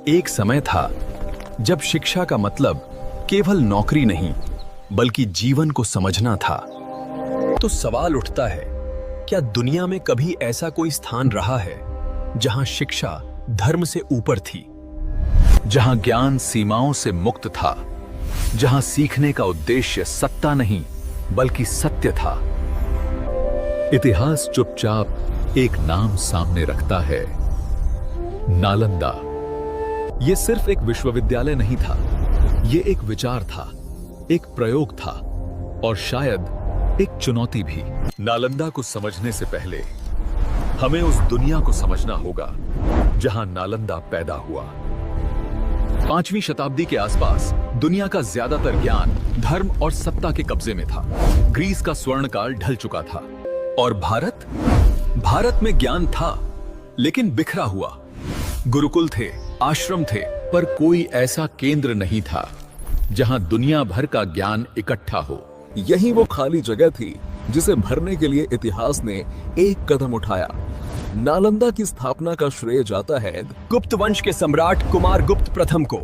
एक समय था जब शिक्षा का मतलब केवल नौकरी नहीं बल्कि जीवन को समझना था। तो सवाल उठता है, क्या दुनिया में कभी ऐसा कोई स्थान रहा है जहां शिक्षा धर्म से ऊपर थी, जहां ज्ञान सीमाओं से मुक्त था, जहां सीखने का उद्देश्य सत्ता नहीं बल्कि सत्य था? इतिहास चुपचाप एक नाम सामने रखता है, नालंदा। यह सिर्फ एक विश्वविद्यालय नहीं था, यह एक विचार था, एक प्रयोग था और शायद एक चुनौती भी। नालंदा को समझने से पहले हमें उस दुनिया को समझना होगा जहां नालंदा पैदा हुआ। 5वीं शताब्दी के आसपास दुनिया का ज्यादातर ज्ञान धर्म और सत्ता के कब्जे में था। ग्रीस का स्वर्ण काल ढल चुका था और भारत में ज्ञान था लेकिन बिखरा हुआ। गुरुकुल थे, आश्रम थे, पर कोई ऐसा केंद्र नहीं था जहां दुनिया भर का ज्ञान इकट्ठा हो। यही वो खाली जगह थी जिसे भरने के लिए इतिहास ने एक कदम उठाया। नालंदा की स्थापना का श्रेय जाता है गुप्त वंश के सम्राट कुमारगुप्त प्रथम को,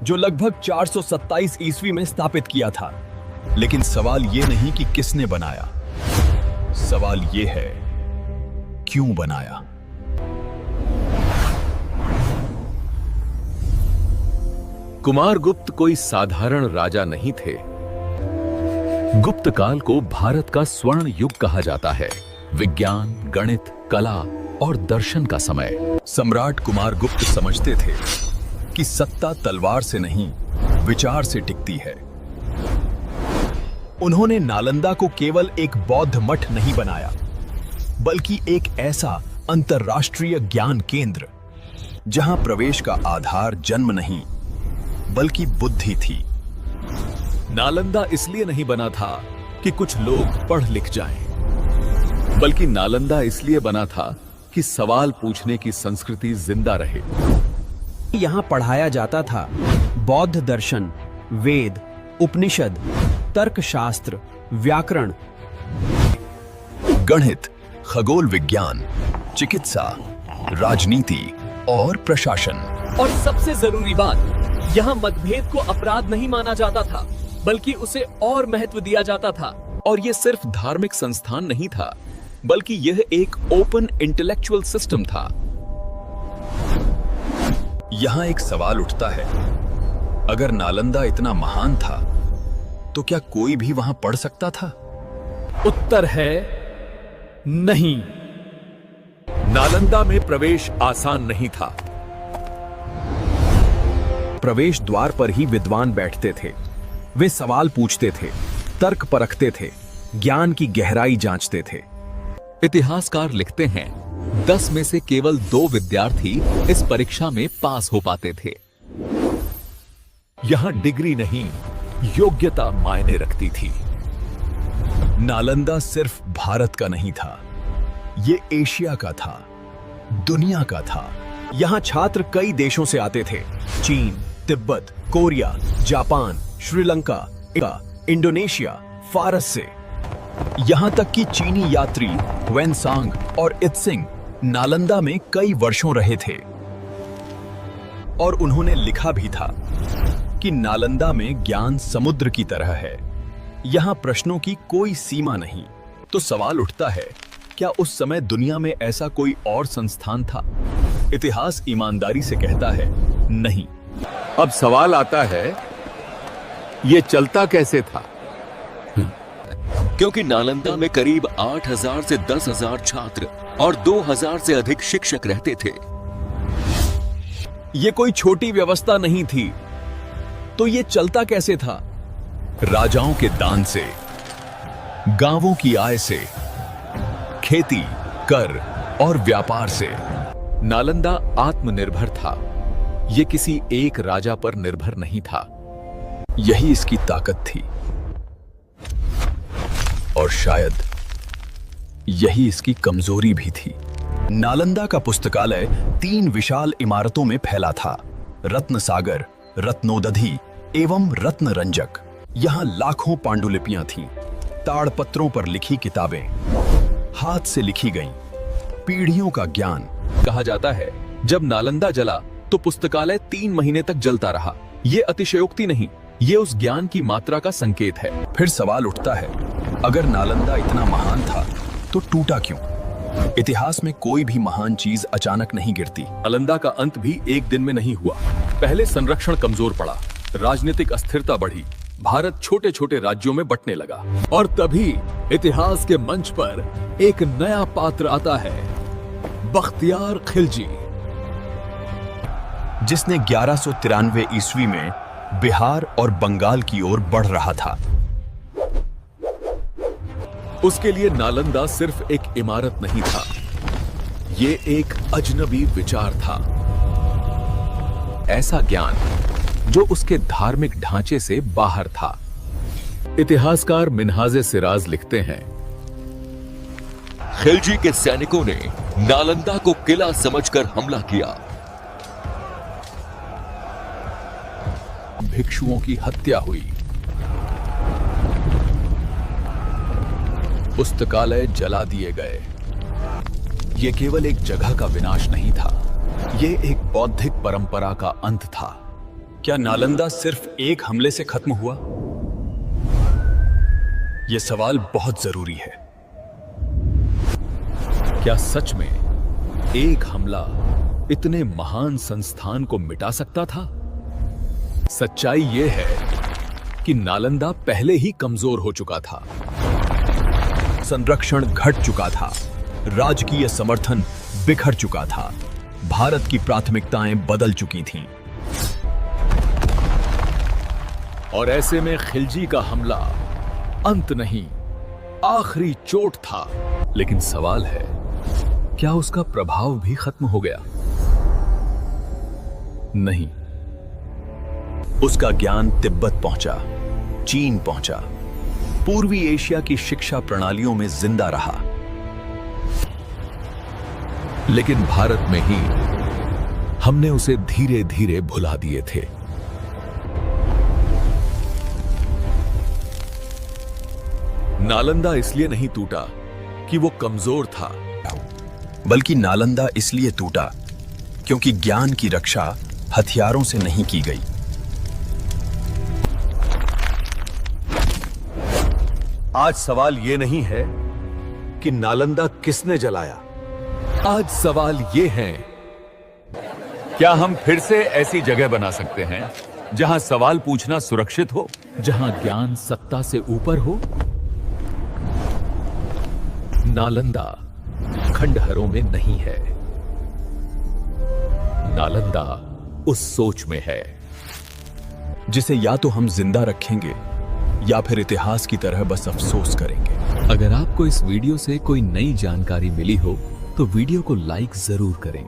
जो लगभग 427 ईस्वी में स्थापित किया था। लेकिन सवाल ये नहीं कि किसने बनाया, सवाल ये है क्यों बनाया। कुमारगुप्त कोई साधारण राजा नहीं थे। गुप्त काल को भारत का स्वर्ण युग कहा जाता है। विज्ञान, गणित, कला और दर्शन का समय। सम्राट कुमारगुप्त समझते थे कि सत्ता तलवार से नहीं, विचार से टिकती है। उन्होंने नालंदा को केवल एक बौद्ध मठ नहीं बनाया, बल्कि एक ऐसा अंतरराष्ट्रीय ज्ञान केंद्र जहां प्रवेश का आधार जन्म नहीं बल्कि बुद्धि थी। नालंदा इसलिए नहीं बना था कि कुछ लोग पढ़ लिख जाएं, बल्कि नालंदा इसलिए बना था कि सवाल पूछने की संस्कृति जिंदा रहे। यहां पढ़ाया जाता था बौद्ध दर्शन, वेद, उपनिषद, तर्कशास्त्र, व्याकरण, गणित, खगोल विज्ञान, चिकित्सा, राजनीति और प्रशासन। और सबसे जरूरी बात, यहाँ मतभेद को अपराध नहीं माना जाता था, बल्कि उसे और महत्व दिया जाता था। और यह सिर्फ धार्मिक संस्थान नहीं था, बल्कि यह एक ओपन इंटेलेक्चुअल सिस्टम था। यहां एक सवाल उठता है, अगर नालंदा इतना महान था तो क्या कोई भी वहां पढ़ सकता था? उत्तर है नहीं। नालंदा में प्रवेश आसान नहीं था। प्रवेश द्वार पर ही विद्वान बैठते थे। वे सवाल पूछते थे, तर्क परखते थे, ज्ञान की गहराई जांचते थे। इतिहासकार लिखते हैं, 10 में से केवल 2 विद्यार्थी इस परीक्षा में पास हो पाते थे। यहां डिग्री नहीं, योग्यता मायने रखती थी। नालंदा सिर्फ भारत का नहीं था, यह एशिया का था, दुनिया का था। यहां छात्र कई देशों से आते थे, चीन, Tibet, Korea, Japan, Sri Lanka, Indonesia, फारस से। यहां तक कि चीनी यात्री वेनसांग और इत्सिंग नालंदा में कई वर्षों रहे थे। और उन्होंने लिखा भी था कि नालंदा में ज्ञान समुद्र की तरह है, यहां प्रश्नों की कोई सीमा नहीं। तो सवाल उठता है, क्या उस समय दुनिया में ऐसा कोई और संस्थान था? इतिहास ईमानदारी से कहता है नहीं। अब सवाल आता है, यह चलता कैसे था? क्योंकि नालंदा में करीब 8,000 से 10,000 छात्र और 2,000 से अधिक शिक्षक रहते थे। यह कोई छोटी व्यवस्था नहीं थी। तो यह चलता कैसे था? राजाओं के दान से, गांवों की आय से, खेती, कर और व्यापार से। नालंदा आत्मनिर्भर था। यह किसी एक राजा पर निर्भर नहीं था। यही इसकी ताकत थी और शायद यही इसकी कमजोरी भी थी। नालंदा का पुस्तकालय 3 विशाल इमारतों में फैला था, रत्न सागर, रत्नोदधि एवं रत्न रंजक। यहां लाखों पांडुलिपियां थीं, ताड़पत्रों पर लिखी किताबें, हाथ से लिखी गईं, पीढ़ियों का ज्ञान। कहा जाता है जब नालंदा जला तो पुस्तकालय 3 महीने तक जलता रहा। ये अतिशयोक्ति नहीं, ये उस ज्ञान की मात्रा का संकेत है। फिर सवाल उठता है, अगर नालंदा इतना महान था तो टूटा क्यों? इतिहास में कोई भी महान चीज अचानक नहीं गिरती। नालंदा का अंत भी एक दिन में नहीं हुआ। पहले संरक्षण कमजोर पड़ा, राजनीतिक अस्थिरता बढ़ी, भारत छोटे छोटे राज्यों में बंटने लगा। और तभी इतिहास के मंच पर एक नया पात्र आता है, बख्तियार खिलजी, जिसने 1193 ईस्वी में बिहार और बंगाल की ओर बढ़ रहा था। उसके लिए नालंदा सिर्फ एक इमारत नहीं था, ये एक अजनबी विचार था। ऐसा ज्ञान जो उसके धार्मिक ढांचे से बाहर था। इतिहासकार मिन्हाजे सिराज लिखते हैं, खिलजी के सैनिकों ने नालंदा को किला समझकर हमला किया। भिक्षुओं की हत्या हुई, पुस्तकालय जला दिए गए। ये केवल एक जगह का विनाश नहीं था, ये एक बौद्धिक परंपरा का अंत था। क्या नालंदा सिर्फ एक हमले से खत्म हुआ? यह सवाल बहुत जरूरी है। क्या सच में एक हमला इतने महान संस्थान को मिटा सकता था? सच्चाई यह है कि नालंदा पहले ही कमजोर हो चुका था। संरक्षण घट चुका था, राजकीय समर्थन बिखर चुका था, भारत की प्राथमिकताएं बदल चुकी थीं। और ऐसे में खिलजी का हमला अंत नहीं, आखिरी चोट था। लेकिन सवाल है, क्या उसका प्रभाव भी खत्म हो गया? नहीं, उसका ज्ञान तिब्बत पहुंचा, चीन पहुंचा, पूर्वी एशिया की शिक्षा प्रणालियों में जिंदा रहा। लेकिन भारत में ही हमने उसे धीरे धीरे भुला दिए थे। नालंदा इसलिए नहीं टूटा कि वो कमजोर था, बल्कि नालंदा इसलिए टूटा क्योंकि ज्ञान की रक्षा हथियारों से नहीं की गई। आज सवाल ये नहीं है कि नालंदा किसने जलाया, आज सवाल ये है, क्या हम फिर से ऐसी जगह बना सकते हैं जहां सवाल पूछना सुरक्षित हो, जहां ज्ञान सत्ता से ऊपर हो? नालंदा खंडहरों में नहीं है, नालंदा उस सोच में है जिसे या तो हम जिंदा रखेंगे या फिर इतिहास की तरह बस अफसोस करेंगे। अगर आपको इस वीडियो से कोई नई जानकारी मिली हो तो वीडियो को लाइक जरूर करें।